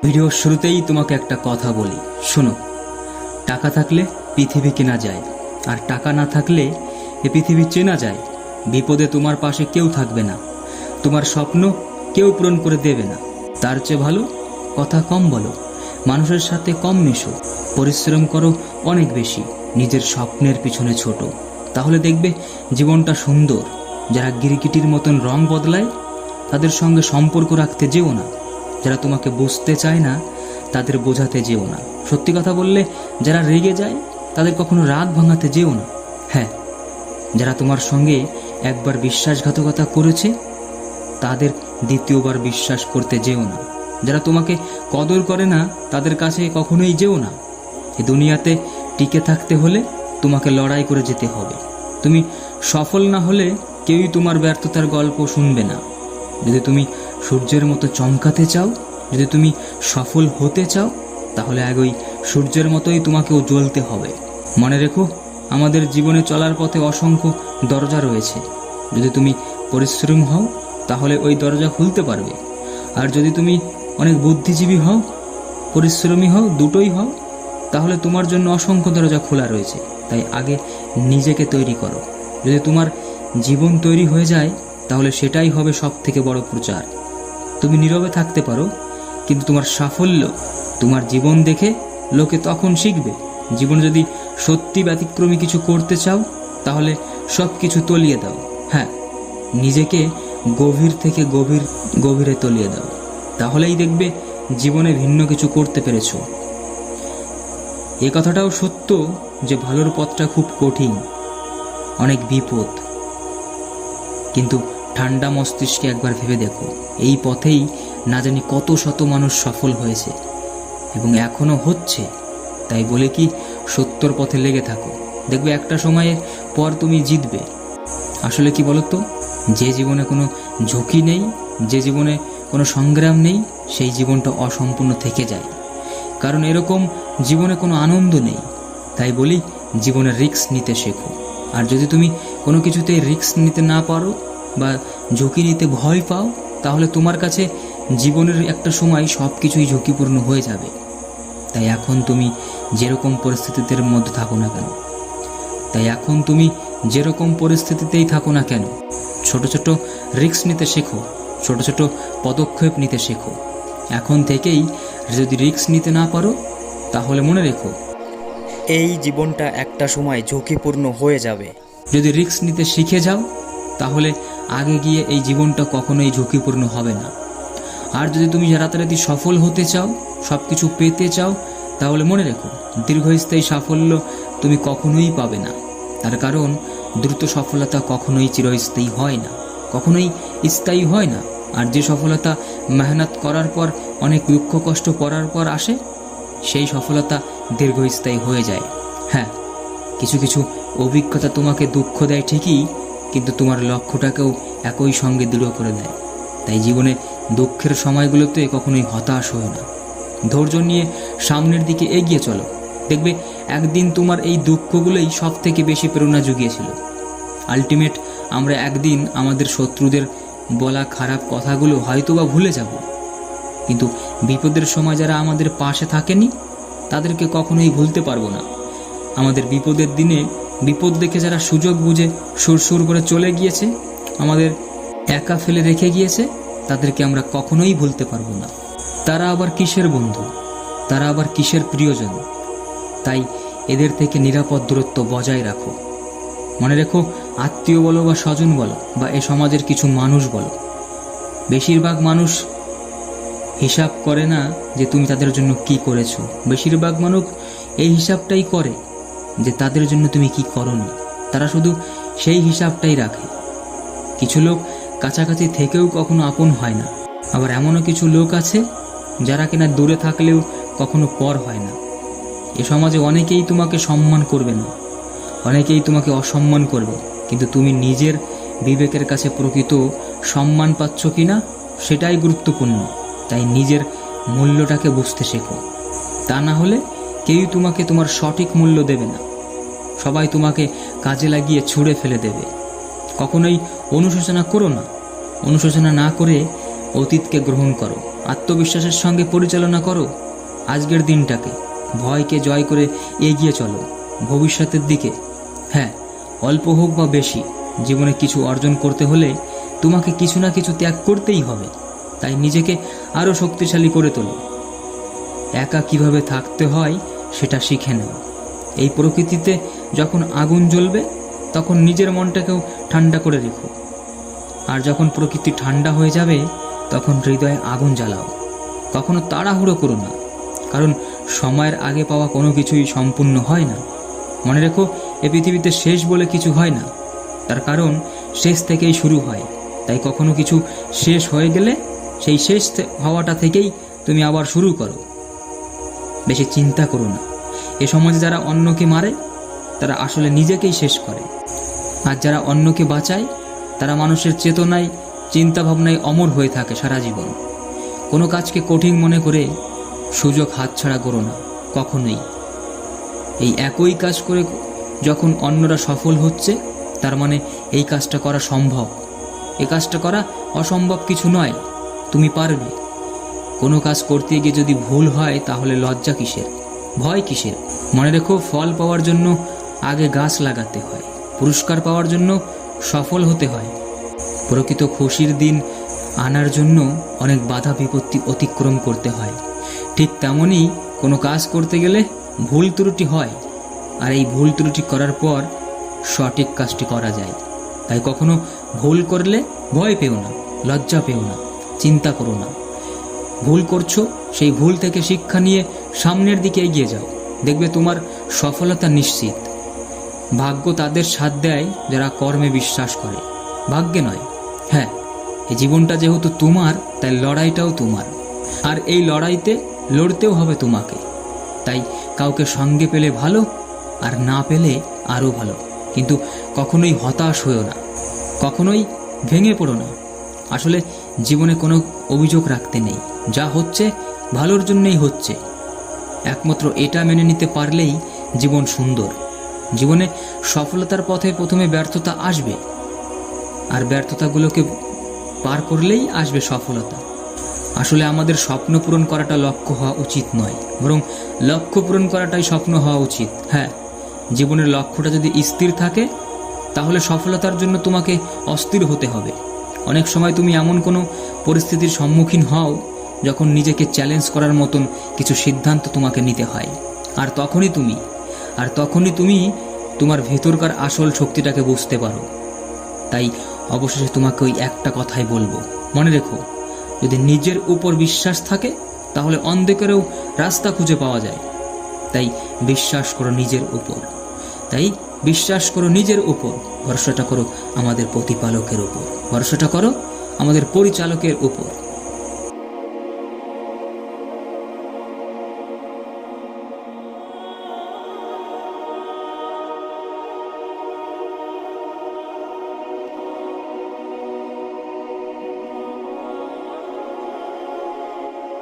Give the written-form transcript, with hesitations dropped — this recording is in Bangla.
ভিডিওর শুরুতেই তোমাকে একটা কথা বলি, শোনো। টাকা থাকলে পৃথিবী কেনা যায়, আর টাকা না থাকলে এ পৃথিবী চেনা যায়। বিপদে তোমার পাশে কেউ থাকবে না, তোমার স্বপ্ন কেউ পূরণ করে দেবে না। তার চেয়ে ভালো কথা কম বলো, মানুষের সাথে কম মেশো, পরিশ্রম করো অনেক বেশি, নিজের স্বপ্নের পিছনে ছোটো। তাহলে দেখবে জীবনটা সুন্দর। যারা গিরগিটির মতন রং বদলায় তাদের সঙ্গে সম্পর্ক রাখতে যেও না। যারা তোমাকে বুঝতে চায় না তাদের বোঝাতে যেও না। সত্যি কথা বললে যারা রেগে যায় তাদের কখনো রাগ ভাঙাতে যেও না। হ্যাঁ, যারা তোমার সঙ্গে একবার বিশ্বাসঘাতকতা করেছে তাদের দ্বিতীয়বার বিশ্বাস করতে যেও না। যারা তোমাকে কদর করে না তাদের কাছে কখনোই যেও না। এই দুনিয়াতে টিকে থাকতে হলে তোমাকে লড়াই করে যেতে হবে। তুমি সফল না হলে কেউই তোমার ব্যর্থতার গল্প শুনবে না। যদি তুমি সূর্যের মতো চমকাতে চাও, যদি তুমি সফল হতে চাও, তাহলে আগে ওই সূর্যের মতোই তোমাকেও জ্বলতে হবে। মনে রেখো, আমাদের জীবনে চলার পথে অসংখ্য দরজা রয়েছে। যদি তুমি পরিশ্রম হও তাহলে ওই দরজা খুলতে পারবে। আর যদি তুমি অনেক বুদ্ধিজীবী হও, পরিশ্রমী হও, দুটোই হও, তাহলে তোমার জন্য অসংখ্য দরজা খোলা রয়েছে। তাই আগে নিজেকে তৈরি করো। যদি তোমার জীবন তৈরি হয়ে যায় তাহলে সেটাই হবে সব থেকে বড় প্রচার। তুমি নীরবে থাকতে পারো, কিন্তু তোমার সাফল্য তোমার জীবন দেখে লোকে তখন শিখবে। জীবনে যদি সত্যি ব্যতিক্রমী কিছু করতে চাও তাহলে সব কিছু তলিয়ে দাও। হ্যাঁ, নিজেকে গভীর থেকে গভীরে তলিয়ে দাও। তাহলেই দেখবে জীবনে ভিন্ন কিছু করতে পেরেছো। এ কথাটাও সত্য যে ভালোর পথটা খুব কঠিন, অনেক বিপদ। কিন্তু ঠান্ডা মস্তিষ্কে একবার ভেবে দেখো, এই পথেই না জানি কত শত মানুষ সফল হয়েছে এবং এখনো হচ্ছে। তাই বলে কি সত্যর পথে লেগে থাকো, দেখবে একটা সময়ের পর তুমি জিতবে। আসলে কি বলতো, যে জীবনে কোনো ঝুঁকি নেই, যে জীবনে কোনো সংগ্রাম নেই, সেই জীবনটা অসম্পূর্ণ থেকে যায়। কারণ এরকম জীবনে কোনো আনন্দ নেই। তাই বলি, জীবনে রিস্ক নিতে শেখো। আর যদি তুমি কোনো কিছুতেই রিস্ক নিতে না পারো বা ঝুঁকি নিতে ভয় পাও, তাহলে তোমার কাছে জীবনের একটা সময় সব কিছুই ঝুঁকিপূর্ণ হয়ে যাবে। তাই এখন তুমি যেরকম পরিস্থিতির মধ্যে থাকো না কেন, ছোট ছোট রিস্ক নিতে শেখো, ছোট ছোট পদক্ষেপ নিতে শেখো। এখন থেকেই যদি রিস্ক নিতে না পারো তাহলে মনে রেখো, এই জীবনটা একটা সময় ঝুঁকিপূর্ণ হয়ে যাবে। যদি রিস্ক নিতে শিখে যাও তাহলে আগে গিয়ে এই জীবনটা কখনোই ঝুঁকিপূর্ণ হবে না। আর যদি তুমি রাতারাতি সফল হতে চাও, সব কিছু পেতে চাও, তাহলে মনে রেখো, দীর্ঘস্থায়ী সাফল্য তুমি কখনোই পাবে না। তার কারণ দ্রুত সফলতা কখনোই চিরস্থায়ী হয় না, কখনোই স্থায়ী হয় না। আর যে সফলতা মেহনত করার পর, অনেক দুঃখ কষ্ট পড়ার পর আসে, সেই সফলতা দীর্ঘস্থায়ী হয়ে যায়। হ্যাঁ, কিছু কিছু অভিজ্ঞতা তোমাকে দুঃখ দেয় ঠিকই, কিন্তু তোমার লক্ষ্যটাকেও একই সঙ্গে দৃঢ় করে দেয়। তাই জীবনে দুঃখের সময়গুলোতে কখনোই হতাশ হও না, ধৈর্য নিয়ে সামনের দিকে এগিয়ে চলো। দেখবে একদিন তোমার এই দুঃখগুলোই সব থেকে বেশি প্রেরণা জুগিয়েছিল। আলটিমেট আমরা একদিন আমাদের শত্রুদের বলা খারাপ কথাগুলো হয়তোবা ভুলে যাব, কিন্তু বিপদের সময় যারা আমাদের পাশে থাকেনি তাদেরকে কখনোই ভুলতে পারবো না। আমাদের বিপদের দিনে বিপদ দেখে যারা সুযোগ বুঝে সুরসুর করে চলে গিয়েছে, আমাদের একা ফেলে রেখে গিয়েছে, তাদেরকে আমরা কখনোই ভুলতে পারবো না। তারা আবার কিসের বন্ধু, তারা আবার কিসের প্রিয়জন? তাই এদের থেকে নিরাপদ দূরত্ব বজায় রাখো। মনে রেখো, আত্মীয় বলো বা স্বজন বলো বা এ সমাজের কিছু মানুষ বলো, বেশিরভাগ মানুষ হিসাব করে না যে তুমি তাদের জন্য কি করেছো। বেশিরভাগ মানুষ এই হিসাবটাই করে যে তাদের জন্য তুমি কি করনি। তারা শুধু সেই হিসাবটাই রাখে। কিছু লোক কাছাকাছি থেকেও কখনো আপন হয় না, আবার এমনও কিছু লোক আছে যারা কিনা দূরে থাকলেও কখনো পর হয় না। এ সমাজে অনেকেই তোমাকে সম্মান করবে না, অনেকেই তোমাকে অসম্মান করবে, কিন্তু তুমি নিজের বিবেকের কাছে প্রকৃত সম্মান পাচ্ছ কিনা সেটাই গুরুত্বপূর্ণ। তাই নিজের মূল্যটাকে বুঝতে শেখো। তা না হলে কেউই তোমাকে তোমার সঠিক মূল্য দেবে না। সবাই তোমাকে কাজে লাগিয়ে ছুঁড়ে ফেলে দেবে। কখনোই অনুশোচনা করো না। অনুশোচনা না করে অতীতকে গ্রহণ করো। আত্মবিশ্বাসের সঙ্গে পরিচালনা করো আজকের দিনটাকে। ভয়কে জয় করে এগিয়ে চলো ভবিষ্যতের দিকে। হ্যাঁ, অল্প হোক বা বেশি, জীবনে কিছু অর্জন করতে হলে তোমাকে কিছু না কিছু ত্যাগ করতেই হবে। তাই নিজেকে আরও শক্তিশালী করে তোলো। একা কিভাবে থাকতে হয় সেটা শিখে নাও। এই প্রকৃতিতে যখন আগুন জ্বলবে তখন নিজের মনটাকেও ঠান্ডা করে রেখো। আর যখন প্রকৃতি ঠান্ডা হয়ে যাবে তখন হৃদয়ে আগুন জ্বালাও। কখনো তাড়াহুড়ো করো না, কারণ সময়ের আগে পাওয়া কোনো কিছুই সম্পূর্ণ হয় না। মনে রেখো, এ পৃথিবীতে শেষ বলে কিছু হয় না, তার কারণ শেষ থেকেই শুরু হয়। তাই কখনো কিছু শেষ হয়ে গেলে সেই শেষ হওয়াটা থেকেই তুমি আবার শুরু করো। বেশি চিন্তা করো না। এ সমাজে যারা অন্যকে মারে তারা আসলে নিজেকেই শেষ করে, আর যারা অন্যকে বাঁচায় তারা মানুষের চেতনায়, চিন্তাভাবনায় অমর হয়ে থাকে সারা জীবন। কোনো কাজকে কঠিন মনে করে সুযোগ হাতছাড়া করো না কখনোই। এই একই কাজ করে যখন অন্যরা সফল হচ্ছে, তার মানে এই কাজটা করা সম্ভব। এই কাজটা করা অসম্ভব কিছু নয়, তুমি পারবে। কোনো কাজ করতে গিয়ে যদি ভুল হয় তাহলে লজ্জা কিসের, ভয় কিসের? মনে রেখো, ফল পাওয়ার জন্য আগে গাছ লাগাতে হয়, পুরস্কার পাওয়ার জন্য সফল হতে হয়। প্রকৃত খুশির দিন আনার জন্য অনেক বাধা বিপত্তি অতিক্রম করতে হয়। ঠিক তেমনই কোনো কাজ করতে গেলে ভুল ত্রুটি হয়, আর এই ভুল ত্রুটি করার পর সঠিক কাজটি করা যায়। তাই কখনো ভুল করলে ভয় পেও না, লজ্জা পেও না, চিন্তা করো না। ভুল করছো, সেই ভুল থেকে শিক্ষা নিয়ে সামনের দিকে এগিয়ে যাও। দেখবে তোমার সফলতা নিশ্চিত। ভাগ্য তাদের সাথ দেয় যারা কর্মে বিশ্বাস করে, ভাগ্যে নয়। হ্যাঁ, এই জীবনটা যেহেতু তোমার, তাই লড়াইটাও তোমার। আর এই লড়াইতে লড়তেও হবে তোমাকে। তাই কাউকে সঙ্গে পেলে ভালো, আর না পেলে আরও ভালো। কিন্তু কখনোই হতাশ হয়েও না, কখনোই ভেঙে পড়ো না। আসলে জীবনে কোনো অভিযোগ রাখতে নেই, যা হচ্ছে ভালোর জন্যই হচ্ছে। একমাত্র এটা মেনে নিতে পারলেই জীবন সুন্দর। জীবনে সফলতার পথে প্রথমে ব্যর্থতা আসবে, আর ব্যর্থতাগুলোকে পার করলেই আসবে সফলতা। আসলে আমাদের স্বপ্ন পূরণ করাটা লক্ষ্য হওয়া উচিত নয়, বরং লক্ষ্য পূরণ করাটাই স্বপ্ন হওয়া উচিত। হ্যাঁ, জীবনের লক্ষ্যটা যদি স্থির থাকে তাহলে সফলতার জন্য তোমাকে অস্থির হতে হবে। অনেক সময় তুমি এমন কোনো পরিস্থিতির সম্মুখীন হও যখন নিজেকে চ্যালেঞ্জ করার মতন কিছু সিদ্ধান্ত তোমাকে নিতে হয়। আর তখনই তুমি তোমার ভেতরকার আসল শক্তিটাকে বুঝতে পারো। তাই অবশেষে তোমাকে ওই একটা কথাই বলবো, মনে রেখো, যদি নিজের উপর বিশ্বাস থাকে তাহলে অন্ধকারেও রাস্তা খুঁজে পাওয়া যায়। তাই বিশ্বাস করো নিজের উপর, ভরসাটা করো আমাদের প্রতিপালকের উপর, ভরসাটা করো আমাদের পরিচালকের উপর।